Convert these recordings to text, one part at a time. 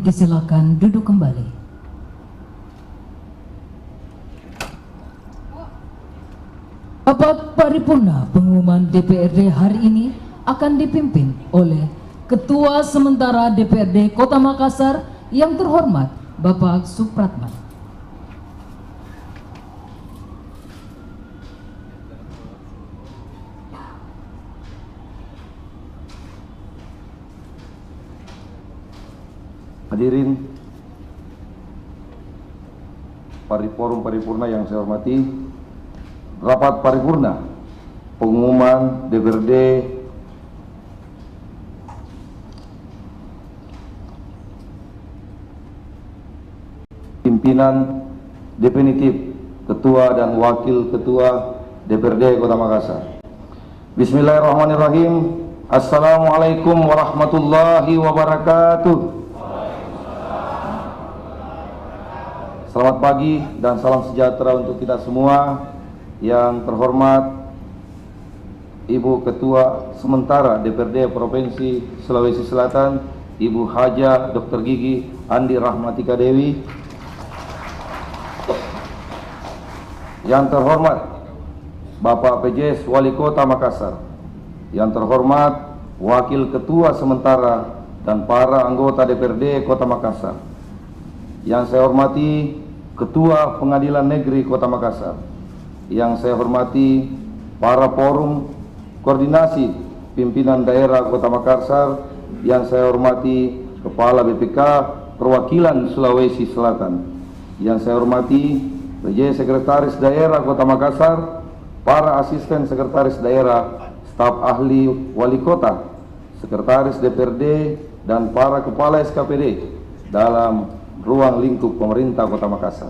Disilakan duduk kembali. Rapat paripurna pengumuman DPRD hari ini akan dipimpin oleh Ketua Sementara DPRD Kota Makassar yang terhormat Bapak Supratman. Hadirin forum paripurna yang saya hormati, rapat paripurna pengumuman DPRD pimpinan definitif Ketua dan Wakil Ketua DPRD Kota Makassar. Bismillahirrahmanirrahim. Assalamualaikum warahmatullahi wabarakatuh. Selamat pagi dan salam sejahtera untuk kita semua. Yang terhormat Ibu Ketua Sementara DPRD Provinsi Sulawesi Selatan, Ibu Haja Dr. Gigi Andi Rahmatika Dewi. Yang terhormat Bapak PJS Wali Kota Makassar. Yang terhormat Wakil Ketua Sementara dan para anggota DPRD Kota Makassar. Yang saya hormati Ketua Pengadilan Negeri Kota Makassar. Yang saya hormati para forum koordinasi pimpinan daerah Kota Makassar. Yang saya hormati Kepala BPK Perwakilan Sulawesi Selatan. Yang saya hormati PJ Sekretaris Daerah Kota Makassar, para asisten sekretaris daerah, staf ahli wali kota, sekretaris DPRD, dan para kepala SKPD dalam ruang lingkup pemerintah Kota Makassar.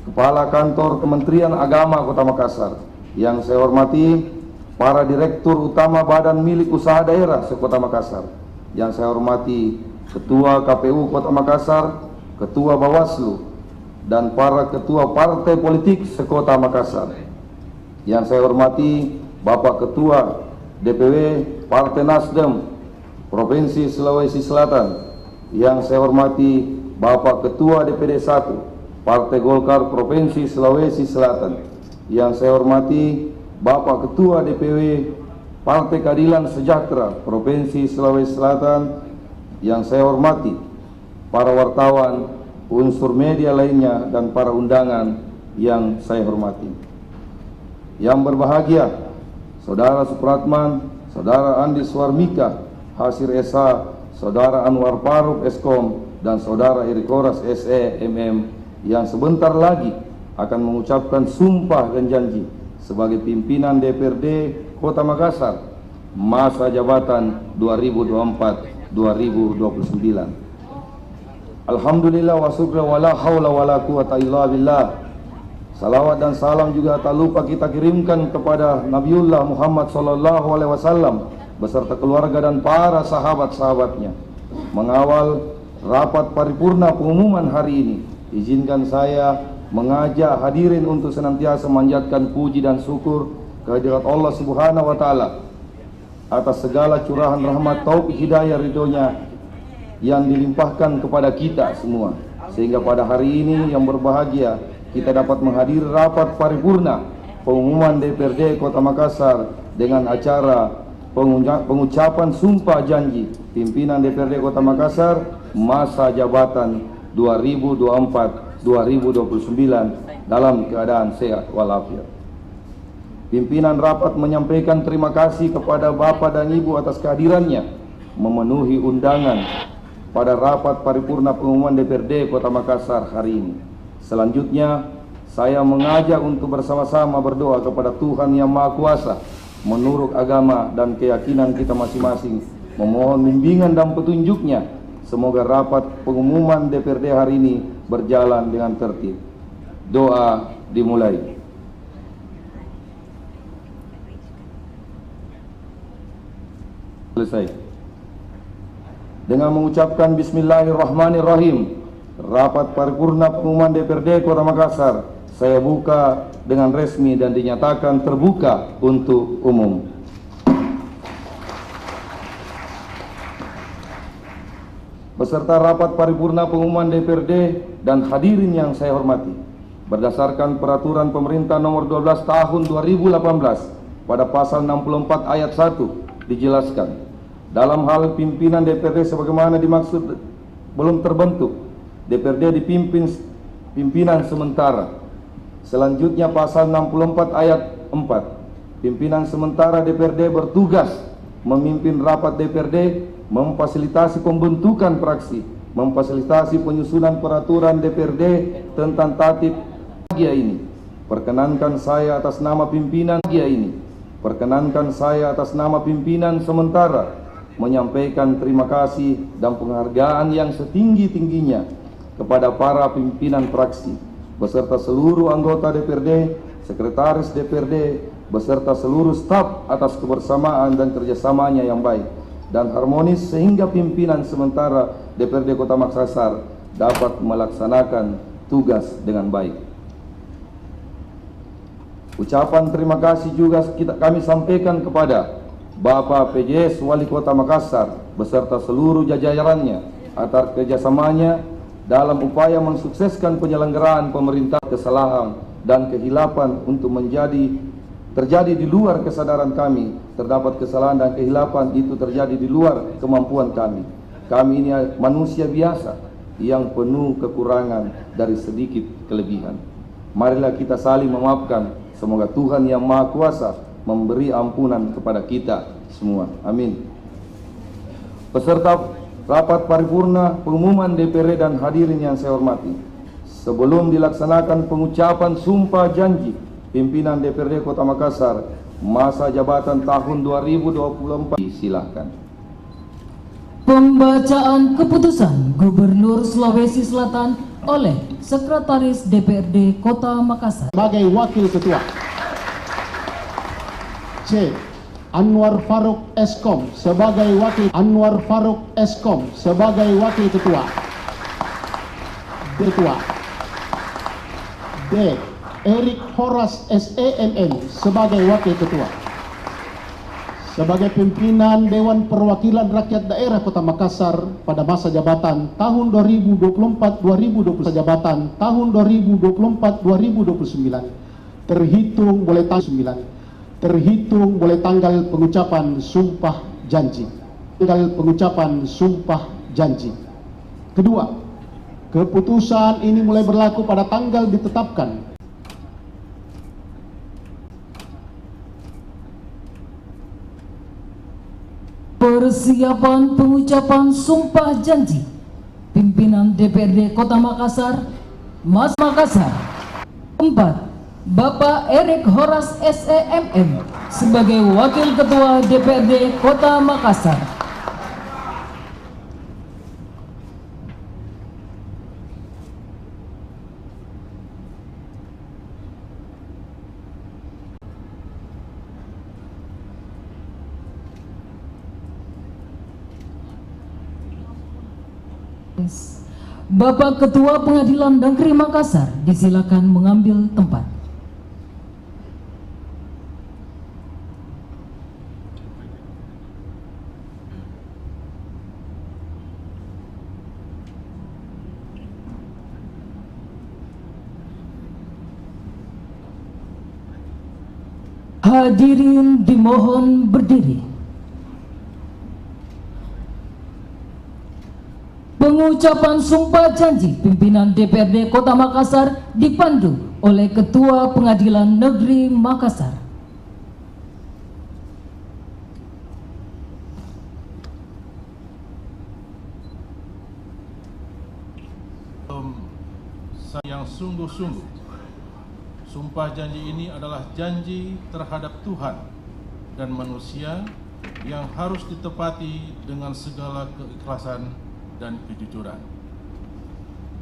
Kepala Kantor Kementerian Agama Kota Makassar. Yang saya hormati para direktur utama badan milik usaha daerah sekota Makassar. Yang saya hormati Ketua KPU Kota Makassar, Ketua Bawaslu, dan para ketua partai politik sekota Makassar. Yang saya hormati Bapak Ketua DPW Partai Nasdem Provinsi Sulawesi Selatan. Yang saya hormati Bapak Ketua DPD 1 Partai Golkar Provinsi Sulawesi Selatan. Yang saya hormati Bapak Ketua DPW Partai Keadilan Sejahtera Provinsi Sulawesi Selatan. Yang saya hormati para wartawan, unsur media lainnya, dan para undangan yang saya hormati. Yang berbahagia Saudara Supratman, Saudara Andi Swarmika Hasir SH, Saudara Anwar Faruk Eskom, dan Saudara Erikoras SE MM yang sebentar lagi akan mengucapkan sumpah dan janji sebagai pimpinan DPRD Kota Makassar masa jabatan 2024-2029. Alhamdulillah wa syukra wa la hawla wa la quwata illa billah. Salawat dan salam juga tak lupa kita kirimkan kepada Nabiullah Muhammad SAW beserta keluarga dan para sahabat-sahabatnya. Mengawal rapat paripurna pengumuman hari ini, izinkan saya mengajak hadirin untuk senantiasa memanjatkan puji dan syukur kehadirat Allah Subhanahu wa taala atas segala curahan rahmat, taufik, hidayah, ridhonya yang dilimpahkan kepada kita semua, sehingga pada hari ini yang berbahagia kita dapat menghadiri rapat paripurna pengumuman DPRD Kota Makassar dengan acara pengucapan sumpah janji pimpinan DPRD Kota Makassar masa jabatan 2024-2029 dalam keadaan sehat walafiat. Pimpinan rapat menyampaikan terima kasih kepada Bapak dan Ibu atas kehadirannya memenuhi undangan pada rapat paripurna pengumuman DPRD Kota Makassar hari ini. Selanjutnya, saya mengajak untuk bersama-sama berdoa kepada Tuhan Yang Maha Kuasa menurut agama dan keyakinan kita masing-masing, memohon bimbingan dan petunjuknya. Semoga rapat pengumuman DPRD hari ini berjalan dengan tertib. Doa dimulai. Selesai. Dengan mengucapkan Bismillahirrahmanirrahim, rapat paripurna pengumuman DPRD Kota Makassar saya buka dengan resmi dan dinyatakan terbuka untuk umum. beserta rapat paripurna pengumuman DPRD dan hadirin yang saya hormati. Berdasarkan peraturan pemerintah nomor 12 tahun 2018 pada pasal 64 ayat 1 dijelaskan, dalam hal pimpinan DPRD sebagaimana dimaksud belum terbentuk, DPRD dipimpin pimpinan sementara. Selanjutnya pasal 64 ayat 4, pimpinan sementara DPRD bertugas memimpin rapat DPRD, memfasilitasi pembentukan fraksi, memfasilitasi penyusunan peraturan DPRD tentang tatip bahagia ini. Perkenankan saya atas nama pimpinan bahagia ini. Perkenankan saya atas nama pimpinan sementara menyampaikan terima kasih dan penghargaan yang setinggi-tingginya kepada para pimpinan fraksi beserta seluruh anggota DPRD, sekretaris DPRD, beserta seluruh staf atas kebersamaan dan kerjasamanya yang baik dan harmonis sehingga pimpinan sementara DPRD Kota Makassar dapat melaksanakan tugas dengan baik. Ucapan terima kasih juga kami sampaikan kepada Bapak PJS Wali Kota Makassar beserta seluruh jajarannya atas kerjasamanya dalam upaya mensukseskan penyelenggaraan pemerintah. Kesalahan dan kehilapan untuk terjadi di luar kesadaran kami, terdapat kesalahan dan kehilapan itu terjadi di luar kemampuan kami. Kami ini manusia biasa yang penuh kekurangan dari sedikit kelebihan. Marilah kita saling memaafkan. Semoga Tuhan yang Maha Kuasa memberi ampunan kepada kita semua. Amin. Peserta rapat paripurna pengumuman DPRD dan hadirin yang saya hormati, sebelum dilaksanakan pengucapan sumpah janji pimpinan DPRD Kota Makassar masa jabatan tahun 2024, silakan. Pembacaan keputusan Gubernur Sulawesi Selatan oleh Sekretaris DPRD Kota Makassar. Sebagai Wakil Ketua, C. Anwar Farouk Eskom sebagai Wakil Anwar Farouk Eskom sebagai Wakil Ketua. Ketua D. Erik Horas SEMM sebagai Wakil Ketua. Sebagai pimpinan Dewan Perwakilan Rakyat Daerah Kota Makassar pada masa jabatan tahun 2024-2029 terhitung mulai tanggal pengucapan sumpah janji. Kedua, keputusan ini mulai berlaku pada tanggal ditetapkan. Persiapan pengucapan sumpah janji pimpinan DPRD Kota Makassar, Mas Makassar. 4. Bapak Erik Horas SEMM sebagai Wakil Ketua DPRD Kota Makassar. Bapak Ketua Pengadilan Negeri Makassar disilakan mengambil tempat. Hadirin dimohon berdiri. Pengucapan sumpah janji pimpinan DPRD Kota Makassar dipandu oleh Ketua Pengadilan Negeri Makassar. Yang sungguh-sungguh, sumpah janji ini adalah janji terhadap Tuhan dan manusia yang harus ditepati dengan segala keikhlasan dan kejujuran.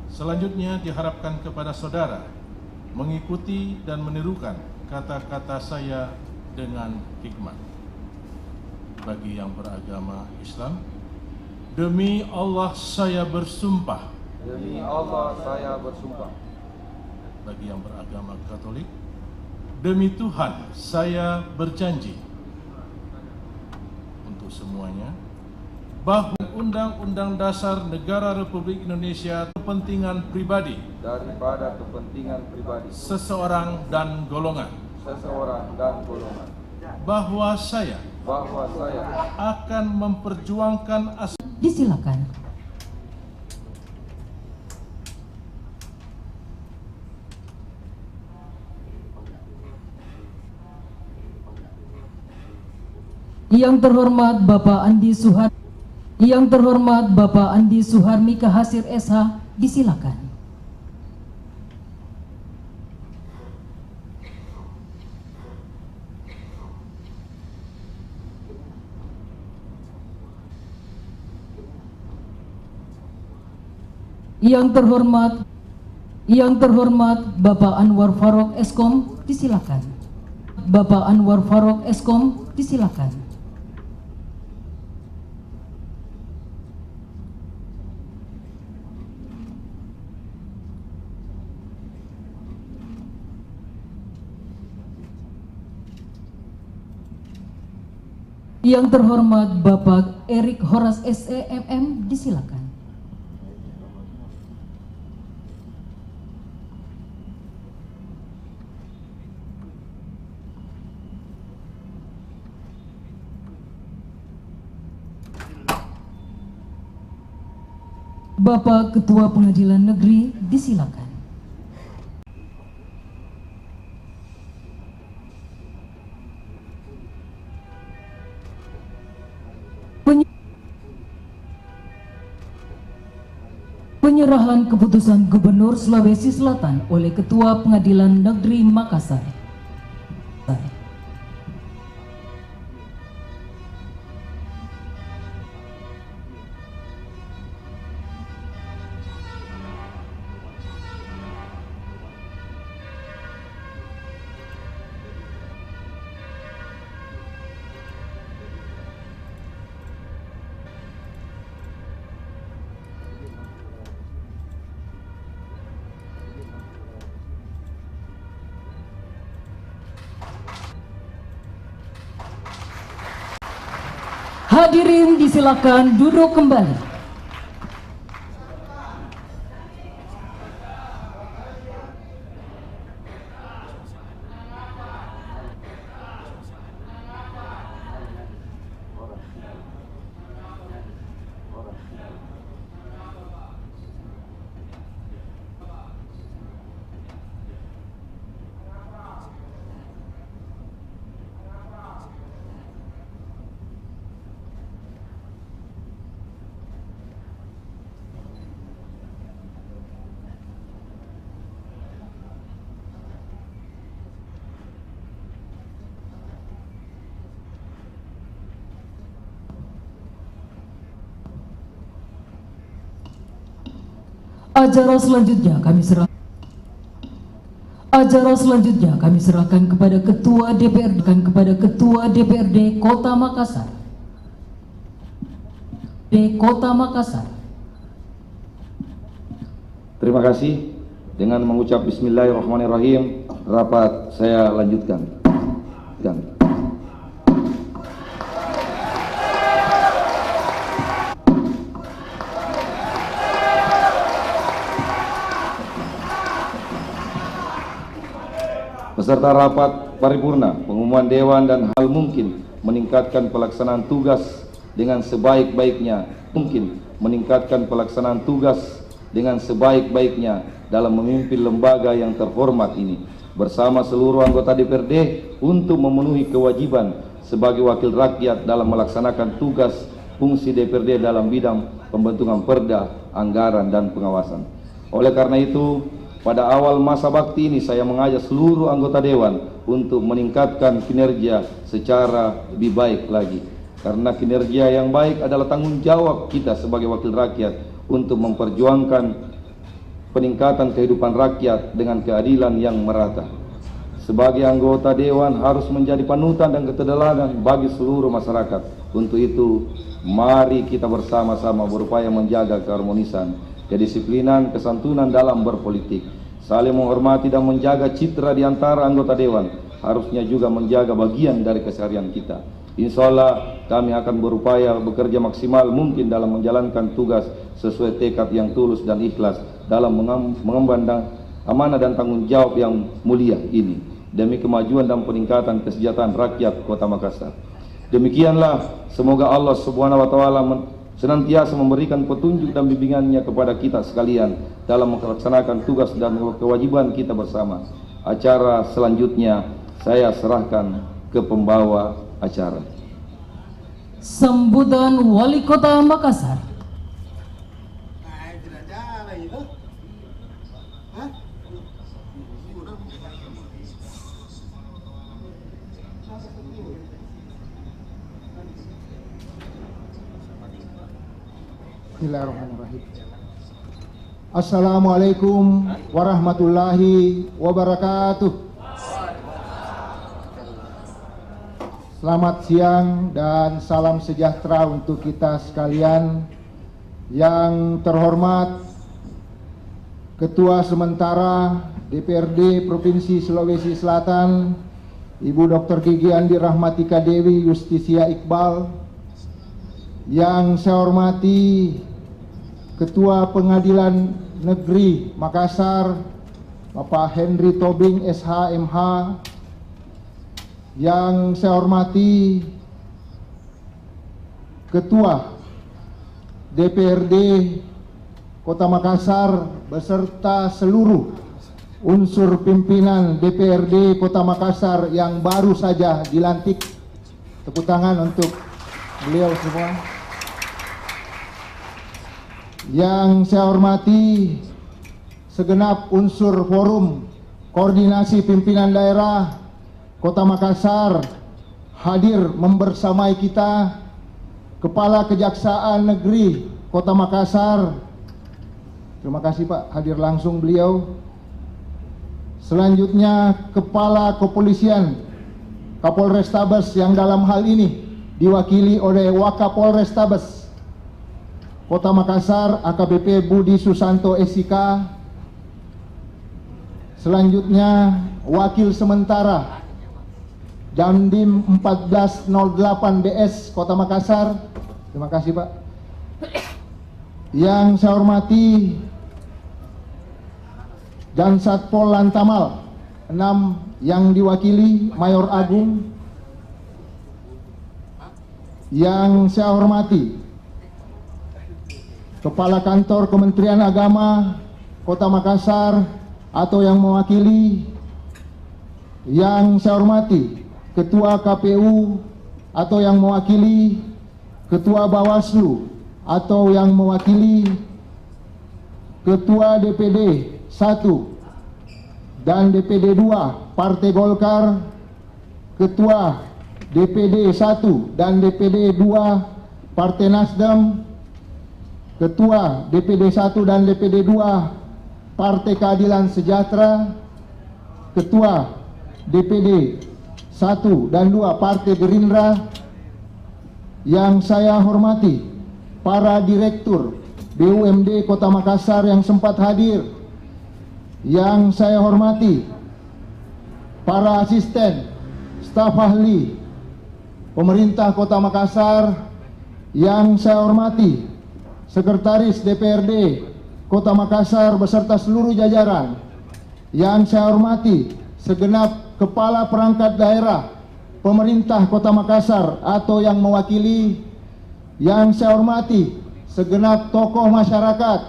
Selanjutnya diharapkan kepada saudara mengikuti dan menirukan kata-kata saya dengan hikmat. Bagi yang beragama Islam, demi Allah saya bersumpah. Demi Allah saya bersumpah. Bagi yang beragama Katolik, demi Tuhan saya berjanji. Untuk semuanya, bahwa Undang-Undang Dasar Negara Republik Indonesia kepentingan pribadi daripada kepentingan pribadi seseorang dan golongan, bahwa saya akan memperjuangkan Disilakan. Yang terhormat Bapak Andi Suharmi Kahasir SH, disilakan. Yang terhormat Bapak Anwar Farouk Eskom, disilakan. Bapak Anwar Farouk Eskom, disilakan. Yang terhormat Bapak Erik Horas SEMM, disilakan. Bapak Ketua Pengadilan Negeri, disilakan. Penyerahan keputusan Gubernur Sulawesi Selatan oleh Ketua Pengadilan Negeri Makassar. Hadirin disilakan duduk kembali. Acara selanjutnya kami serahkan kepada Ketua DPRD Kota Makassar. Terima kasih. Dengan mengucap Bismillahirrahmanirrahim, rapat saya lanjutkan. Peserta rapat paripurna, pengumuman dewan dan hal mungkin meningkatkan pelaksanaan tugas dengan sebaik-baiknya dalam memimpin lembaga yang terhormat ini bersama seluruh anggota DPRD untuk memenuhi kewajiban sebagai wakil rakyat dalam melaksanakan tugas fungsi DPRD dalam bidang pembentukan perda, anggaran, dan pengawasan. Oleh karena itu, pada awal masa bakti ini saya mengajak seluruh anggota dewan untuk meningkatkan kinerja secara lebih baik lagi. Karena kinerja yang baik adalah tanggung jawab kita sebagai wakil rakyat untuk memperjuangkan peningkatan kehidupan rakyat dengan keadilan yang merata. Sebagai anggota dewan harus menjadi panutan dan keteladanan bagi seluruh masyarakat. Untuk itu, mari kita bersama-sama berupaya menjaga keharmonisan, kedisiplinan, kesantunan dalam berpolitik, saling menghormati dan menjaga citra di antara anggota dewan, harusnya juga menjaga bagian dari keseharian kita. Insya Allah kami akan berupaya bekerja maksimal mungkin dalam menjalankan tugas sesuai tekad yang tulus dan ikhlas dalam mengemban amanah dan tanggung jawab yang mulia ini demi kemajuan dan peningkatan kesejahteraan rakyat Kota Makassar. Demikianlah, semoga Allah Subhanahu wa taala senantiasa memberikan petunjuk dan bimbingannya kepada kita sekalian dalam melaksanakan tugas dan kewajiban kita bersama. Acara selanjutnya saya serahkan ke pembawa acara. Sambutan Wali Kota Makassar. Bismillahirrahmanirrahim. Assalamualaikum warahmatullahi wabarakatuh. Selamat siang dan salam sejahtera untuk kita sekalian. Yang terhormat Ketua Sementara DPRD Provinsi Sulawesi Selatan, Ibu Dr. Gigi Andi Rahmatika Dewi Justisia Iqbal. Yang saya hormati Ketua Pengadilan Negeri Makassar, Bapak Henry Tobing SH MH. Yang saya hormati Ketua DPRD Kota Makassar beserta seluruh unsur pimpinan DPRD Kota Makassar yang baru saja dilantik. Tepuk tangan untuk beliau semua. Yang saya hormati segenap unsur forum koordinasi pimpinan daerah Kota Makassar, hadir membersamai kita Kepala Kejaksaan Negeri Kota Makassar. Terima kasih Pak, hadir langsung beliau. Selanjutnya Kepala Kepolisian Kapolrestabes yang dalam hal ini diwakili oleh Wakapolrestabes Kota Makassar AKBP Budi Susanto SIK. Selanjutnya Wakil Sementara Dandim 1408 BS Kota Makassar. Terima kasih Pak. Yang saya hormati dan Satpol Lantamal 6 yang diwakili Mayor Agung. Yang saya hormati Kepala Kantor Kementerian Agama Kota Makassar atau yang mewakili. Yang saya hormati Ketua KPU atau yang mewakili, Ketua Bawaslu atau yang mewakili, Ketua DPD 1 dan DPD 2 Partai Golkar, Ketua DPD 1 dan DPD 2 Partai Nasdem, Ketua DPD 1 dan DPD 2 Partai Keadilan Sejahtera, Ketua DPD 1 dan 2 Partai Gerindra. Yang saya hormati para direktur BUMD Kota Makassar yang sempat hadir. Yang saya hormati para asisten staf ahli pemerintah Kota Makassar. Yang saya hormati Sekretaris DPRD Kota Makassar beserta seluruh jajaran. Yang saya hormati segenap Kepala Perangkat Daerah Pemerintah Kota Makassar atau yang mewakili. Yang saya hormati segenap tokoh masyarakat,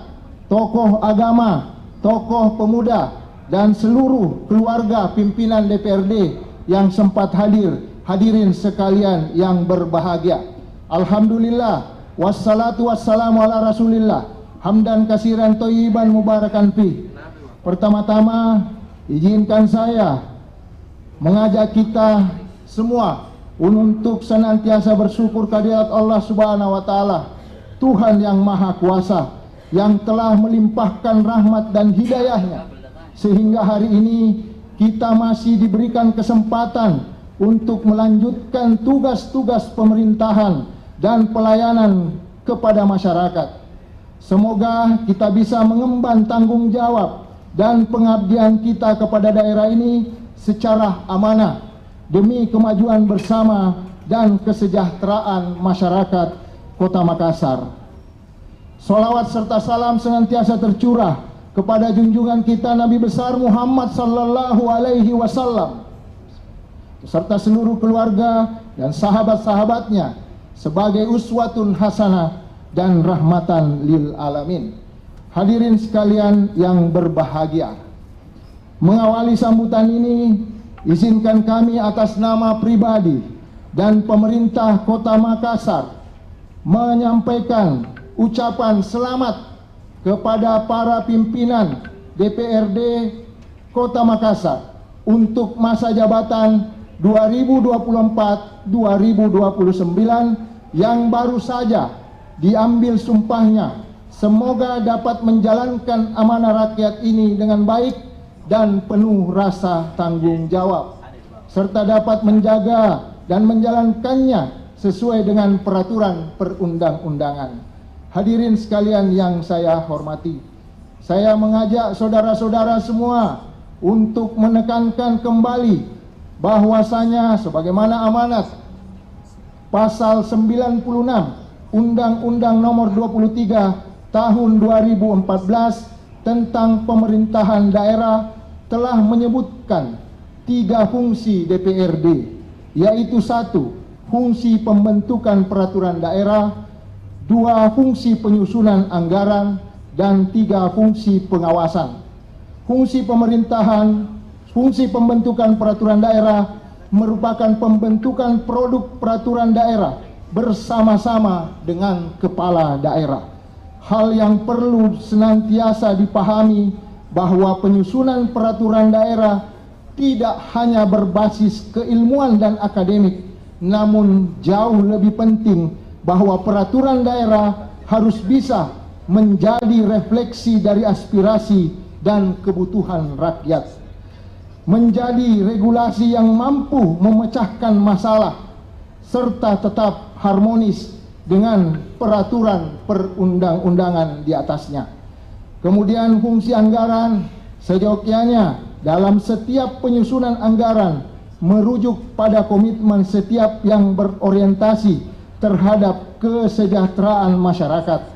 tokoh agama, tokoh pemuda, dan seluruh keluarga pimpinan DPRD yang sempat hadirin sekalian yang berbahagia. Alhamdulillah, wassalatu wassalamu ala rasulillah, hamdan kasiran thayyiban mubarakan fi. Pertama-tama izinkan saya mengajak kita semua untuk senantiasa bersyukur kehadirat Allah Subhanahu wa taala, Tuhan yang Maha Kuasa, yang telah melimpahkan rahmat dan hidayahnya sehingga hari ini kita masih diberikan kesempatan untuk melanjutkan tugas-tugas pemerintahan dan pelayanan kepada masyarakat. Semoga kita bisa mengemban tanggung jawab dan pengabdian kita kepada daerah ini secara amanah demi kemajuan bersama dan kesejahteraan masyarakat Kota Makassar. Sholawat serta salam senantiasa tercurah kepada junjungan kita Nabi besar Muhammad sallallahu alaihi wasallam beserta seluruh keluarga dan sahabat-sahabatnya sebagai uswatun hasanah dan rahmatan lil alamin. Hadirin sekalian yang berbahagia, mengawali sambutan ini, izinkan kami atas nama pribadi dan pemerintah Kota Makassar menyampaikan ucapan selamat kepada para pimpinan DPRD Kota Makassar untuk masa jabatan 2024-2029 yang baru saja diambil sumpahnya. Semoga dapat menjalankan amanah rakyat ini dengan baik dan penuh rasa tanggung jawab, serta dapat menjaga dan menjalankannya sesuai dengan peraturan perundang-undangan. Hadirin sekalian yang saya hormati, saya mengajak saudara-saudara semua untuk menekankan kembali bahwasanya sebagaimana amanat pasal 96 Undang-Undang Nomor 23 Tahun 2014 tentang pemerintahan daerah telah menyebutkan 3 fungsi DPRD, yaitu 1. Fungsi pembentukan peraturan daerah, 2. Fungsi penyusunan anggaran, dan 3. Fungsi pengawasan. Fungsi pembentukan peraturan daerah merupakan pembentukan produk peraturan daerah bersama-sama dengan kepala daerah. Hal yang perlu senantiasa dipahami bahwa penyusunan peraturan daerah tidak hanya berbasis keilmuan dan akademik, namun jauh lebih penting bahwa peraturan daerah harus bisa menjadi refleksi dari aspirasi dan kebutuhan rakyat, menjadi regulasi yang mampu memecahkan masalah serta tetap harmonis dengan peraturan perundang-undangan di atasnya. Kemudian fungsi anggaran seyogyanya dalam setiap penyusunan anggaran merujuk pada komitmen setiap yang berorientasi terhadap kesejahteraan masyarakat,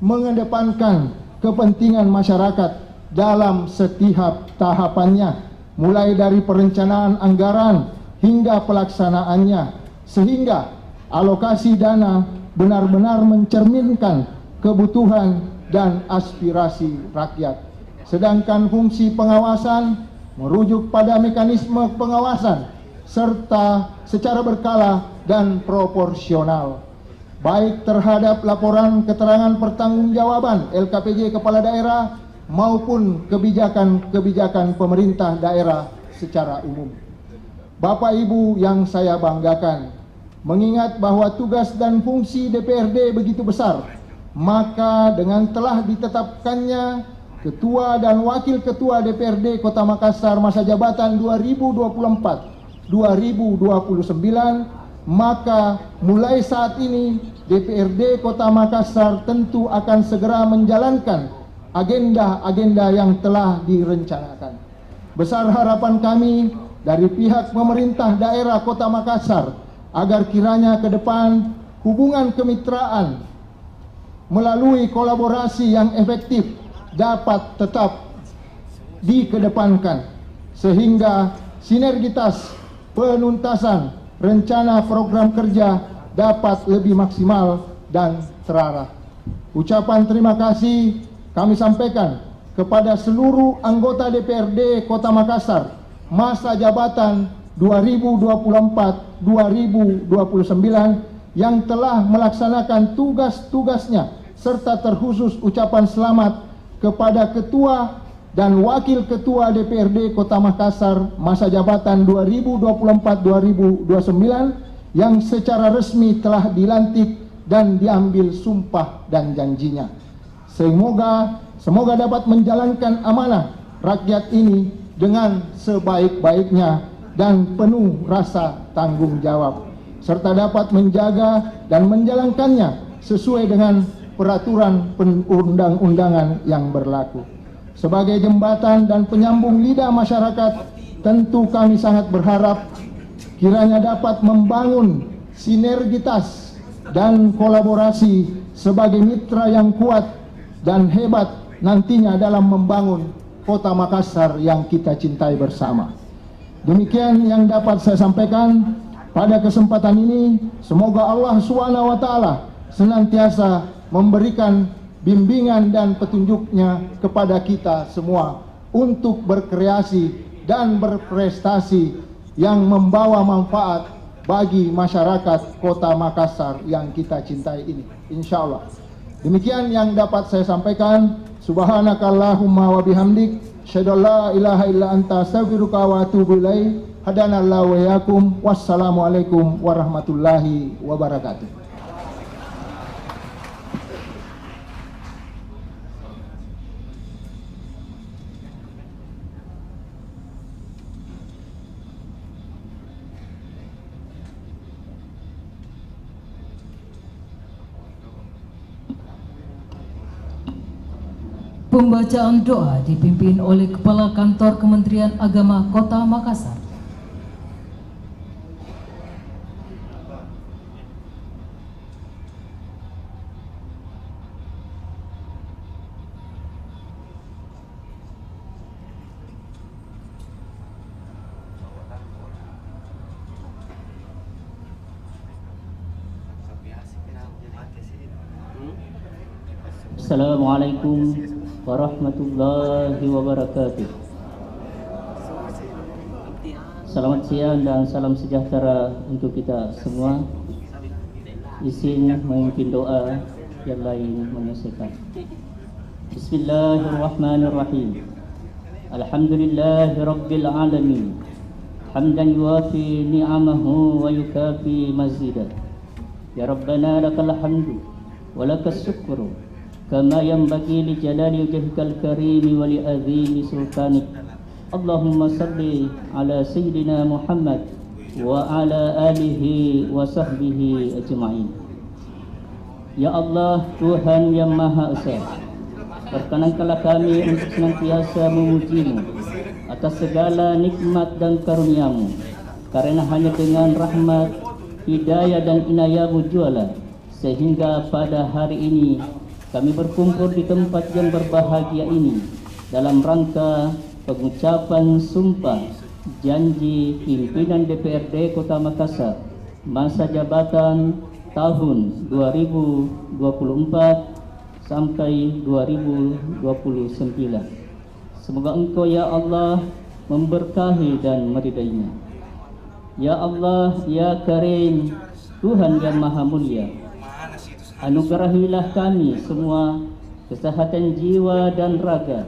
mengedepankan kepentingan masyarakat dalam setiap tahapannya, mulai dari perencanaan anggaran hingga pelaksanaannya, sehingga alokasi dana benar-benar mencerminkan kebutuhan dan aspirasi rakyat. Sedangkan fungsi pengawasan merujuk pada mekanisme pengawasan serta secara berkala dan proporsional, baik terhadap laporan keterangan pertanggungjawaban LKPJ kepala daerah maupun kebijakan-kebijakan pemerintah daerah secara umum. Bapak Ibu yang saya banggakan, mengingat bahwa tugas dan fungsi DPRD begitu besar, maka dengan telah ditetapkannya Ketua dan Wakil Ketua DPRD Kota Makassar masa jabatan 2024-2029, maka mulai saat ini DPRD Kota Makassar tentu akan segera menjalankan agenda-agenda yang telah direncanakan. Besar harapan kami dari pihak pemerintah daerah Kota Makassar agar kiranya ke depan hubungan kemitraan melalui kolaborasi yang efektif dapat tetap dikedepankan, sehingga sinergitas penuntasan rencana program kerja dapat lebih maksimal dan terarah. Ucapan terima kasih kami sampaikan kepada seluruh anggota DPRD Kota Makassar masa jabatan 2024-2029 yang telah melaksanakan tugas-tugasnya, serta terkhusus ucapan selamat kepada Ketua dan Wakil Ketua DPRD Kota Makassar masa jabatan 2024-2029 yang secara resmi telah dilantik dan diambil sumpah dan janjinya. Semoga dapat menjalankan amanah rakyat ini dengan sebaik-baiknya dan penuh rasa tanggung jawab, serta dapat menjaga dan menjalankannya sesuai dengan peraturan perundang-undangan yang berlaku. Sebagai jembatan dan penyambung lidah masyarakat, tentu kami sangat berharap kiranya dapat membangun sinergitas dan kolaborasi sebagai mitra yang kuat dan hebat nantinya dalam membangun Kota Makassar yang kita cintai bersama. Demikian yang dapat saya sampaikan pada kesempatan ini. Semoga Allah SWT senantiasa memberikan bimbingan dan petunjuknya kepada kita semua untuk berkreasi dan berprestasi yang membawa manfaat bagi masyarakat Kota Makassar yang kita cintai ini, insya Allah. Demikian yang dapat saya sampaikan. Subhanakallahumma wa bihamdik, asyhadu an la ilaha illa anta, astaghfiruka wa atubu ilaik. Hadanallahu wa iyyakum. Wassalamualaikum warahmatullahi wabarakatuh. Pembacaan doa dipimpin oleh Kepala Kantor Kementerian Agama Kota Makassar. Assalamualaikum warahmatullahi wabarakatuh. Selamat siang dan salam sejahtera untuk kita semua. Izin memimpin doa, yang lain menyelesaikan. Bismillahirrahmanirrahim. Alhamdulillahi rabbil alamin. Hamdan yuwafi ni'amahu wa yukafi mazidah. Ya Rabbana lakal hamdu wa lakas syukru kama yanbaghi li jalali wajhikal karim wa li azimi sultanik. Allahumma salli ala sayyidina Muhammad wa ala alihi wa sahbihi ajma'in. Ya Allah, Tuhan yang Maha Esa, perkenankanlah kami untuk senantiasa memuji-Mu atas segala nikmat dan karunia-Mu, karena hanya dengan rahmat, hidayah dan inayah-Mu jualah sehingga pada hari ini kami berkumpul di tempat yang berbahagia ini dalam rangka pengucapan sumpah janji pimpinan DPRD Kota Makassar masa jabatan tahun 2024 sampai 2029. Semoga Engkau ya Allah memberkahi dan meridainya. Ya Allah, ya Karim, Tuhan yang Maha Mulia, anugerahilah kami semua kesehatan jiwa dan raga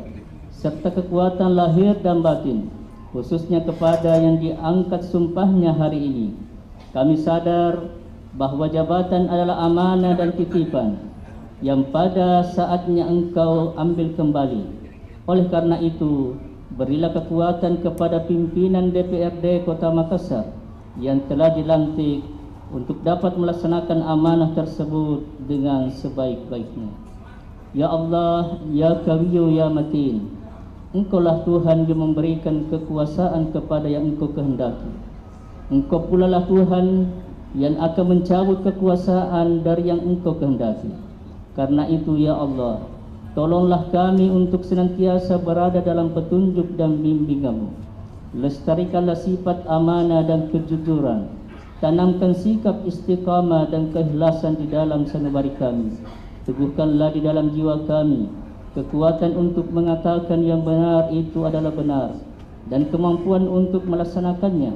serta kekuatan lahir dan batin, khususnya kepada yang diangkat sumpahnya hari ini. Kami sadar bahwa jabatan adalah amanah dan titipan yang pada saatnya Engkau ambil kembali. Oleh karena itu, berilah kekuatan kepada pimpinan DPRD Kota Makassar yang telah dilantik untuk dapat melaksanakan amanah tersebut dengan sebaik-baiknya. Ya Allah, ya Qawiyyu ya Matin, Engkaulah Tuhan yang memberikan kekuasaan kepada yang Engkau kehendaki. Engkau pula lah Tuhan yang akan mencabut kekuasaan dari yang Engkau kehendaki. Karena itu ya Allah, tolonglah kami untuk senantiasa berada dalam petunjuk dan bimbingan-Mu. Lestarikanlah sifat amanah dan kejujuran. Tanamkan sikap istiqamah dan keikhlasan di dalam sanubari kami. Teguhkanlah di dalam jiwa kami kekuatan untuk mengatakan yang benar itu adalah benar, dan kemampuan untuk melaksanakannya,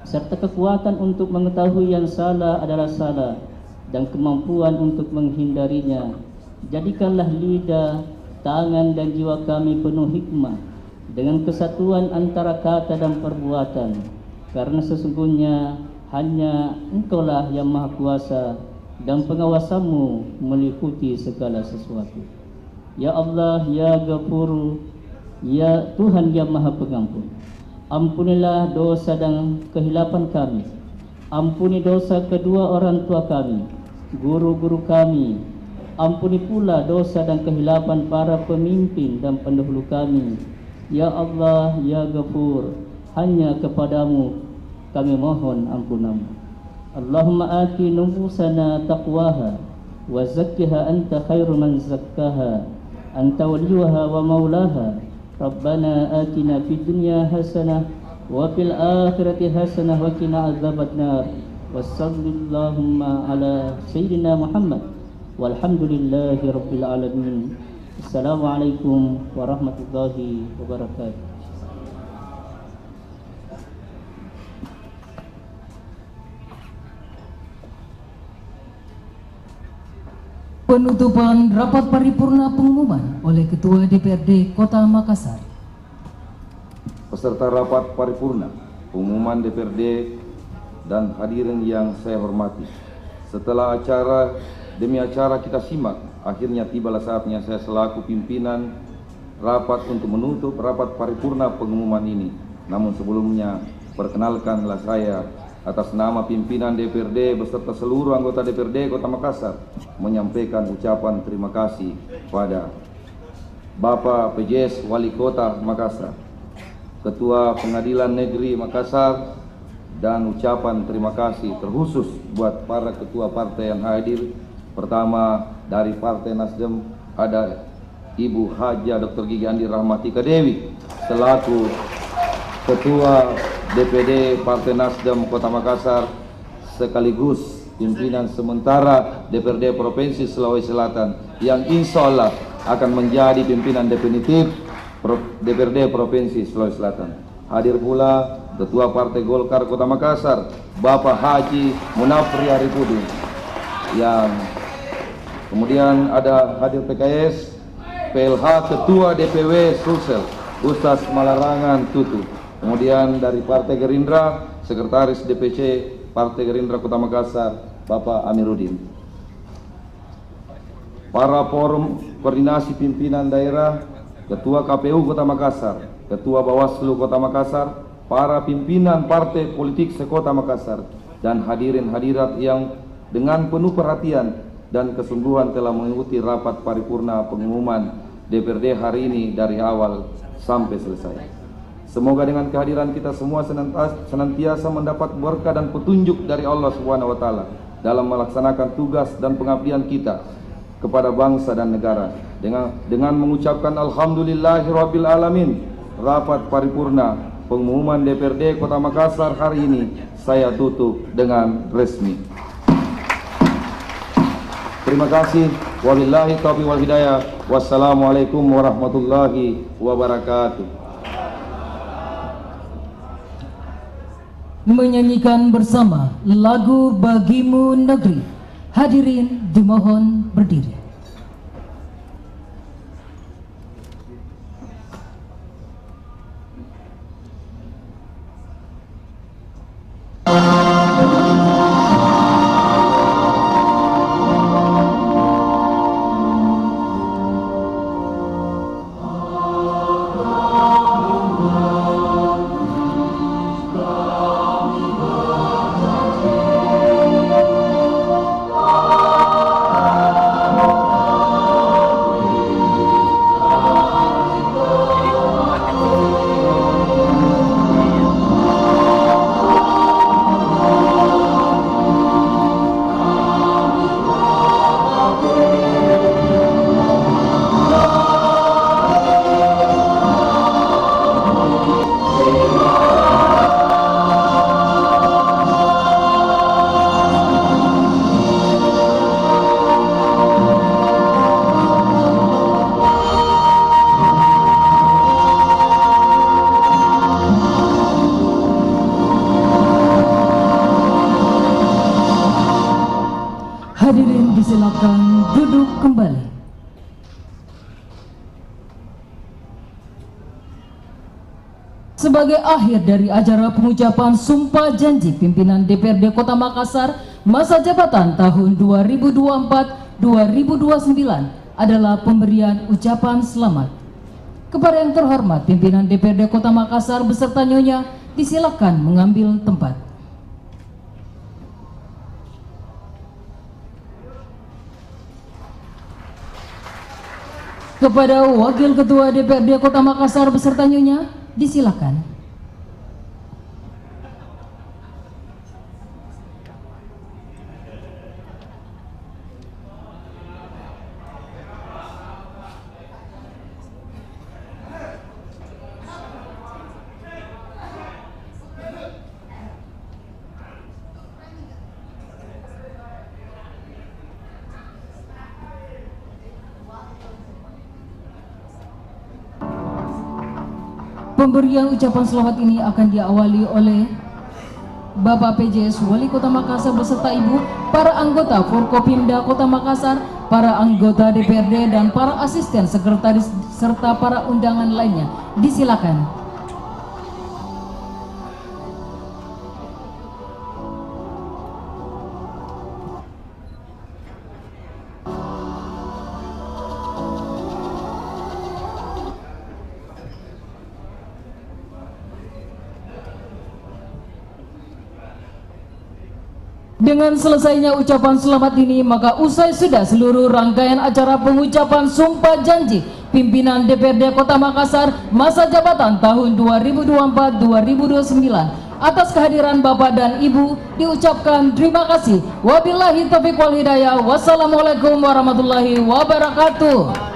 serta kekuatan untuk mengetahui yang salah adalah salah, dan kemampuan untuk menghindarinya. Jadikanlah lidah, tangan dan jiwa kami penuh hikmah dengan kesatuan antara kata dan perbuatan, karena sesungguhnya hanya Engkaulah yang Maha Kuasa dan pengawasan-Mu meliputi segala sesuatu. Ya Allah, ya Ghafur, ya Tuhan yang Maha Pengampun, ampunilah dosa dan kehilapan kami. Ampuni dosa kedua orang tua kami, guru-guru kami. Ampuni pula dosa dan kehilapan para pemimpin dan pendahulu kami. Ya Allah, ya Ghafur, hanya kepadamu kami mohon ampunan-Mu. Allahumma ati nufusana taqwaha wa zakkiha anta khairu man zakkaha anta waliyuha wa maulaha. Rabbana atina fid dunya hasanah wa fil akhirati hasanah wa qina adzabannar. Wassallallahu ala sayyidina Muhammad walhamdulillahi rabbil alamin. Assalamualaikum warahmatullahi wabarakatuh. Penutupan rapat paripurna pengumuman oleh Ketua DPRD Kota Makassar. Peserta rapat paripurna pengumuman DPRD dan hadirin yang saya hormati. Setelah acara demi acara kita simak, akhirnya tibalah saatnya saya selaku pimpinan rapat untuk menutup rapat paripurna pengumuman ini. Namun sebelumnya, perkenalkanlah saya atas nama pimpinan DPRD beserta seluruh anggota DPRD Kota Makassar menyampaikan ucapan terima kasih pada Bapak PJS Wali Kota Makassar, Ketua Pengadilan Negeri Makassar, dan ucapan terima kasih terkhusus buat para ketua partai yang hadir. Pertama dari Partai Nasdem ada Ibu Haja Dr. Gigi Andi Rahmatika Dewi selaku Ketua DPD Partai Nasdem Kota Makassar sekaligus pimpinan sementara DPRD Provinsi Sulawesi Selatan yang insya Allah akan menjadi pimpinan definitif DPRD Provinsi Sulawesi Selatan. Hadir pula Ketua Partai Golkar Kota Makassar Bapak Haji Munafri Arifudin, yang kemudian ada hadir PKS PLH Ketua DPW Sulsel Ustaz Malarangan Tutu. Kemudian dari Partai Gerindra, Sekretaris DPC Partai Gerindra Kota Makassar, Bapak Amiruddin. Para forum koordinasi pimpinan daerah, Ketua KPU Kota Makassar, Ketua Bawaslu Kota Makassar, para pimpinan partai politik sekota Makassar, dan hadirin hadirat yang dengan penuh perhatian dan kesungguhan telah mengikuti rapat paripurna pengumuman DPRD hari ini dari awal sampai selesai. Semoga dengan kehadiran kita semua senantiasa mendapat berkah dan petunjuk dari Allah Subhanahu wa taala dalam melaksanakan tugas dan pengabdian kita kepada bangsa dan negara. Dengan mengucapkan alhamdulillahirabbil alamin, rapat paripurna pengumuman DPRD Kota Makassar hari ini saya tutup dengan resmi. Terima kasih. Wabillahi taufiq wal hidayah. Wassalamualaikum warahmatullahi wabarakatuh. Menyanyikan bersama lagu Bagimu Negeri. Hadirin dimohon berdiri. Hadirin disilakan duduk kembali. Sebagai akhir dari acara pengucapan sumpah janji pimpinan DPRD Kota Makassar masa jabatan tahun 2024-2029 adalah pemberian ucapan selamat. Kepada yang terhormat pimpinan DPRD Kota Makassar beserta nyonya disilakan mengambil tempat. Kepada Wakil Ketua DPRD Kota Makassar beserta nyonya, disilakan. Pemberian ucapan selamat ini akan diawali oleh Bapak PJS Wali Kota Makassar beserta Ibu, para anggota Forkopimda Kota Makassar, para anggota DPRD dan para asisten sekretaris serta para undangan lainnya. Disilakan. Dengan selesainya ucapan selamat ini, maka usai sudah seluruh rangkaian acara pengucapan sumpah janji pimpinan DPRD Kota Makassar masa jabatan tahun 2024-2029. Atas kehadiran Bapak dan Ibu diucapkan terima kasih. Wabillahi taufiq wal hidayah. Wassalamualaikum warahmatullahi wabarakatuh.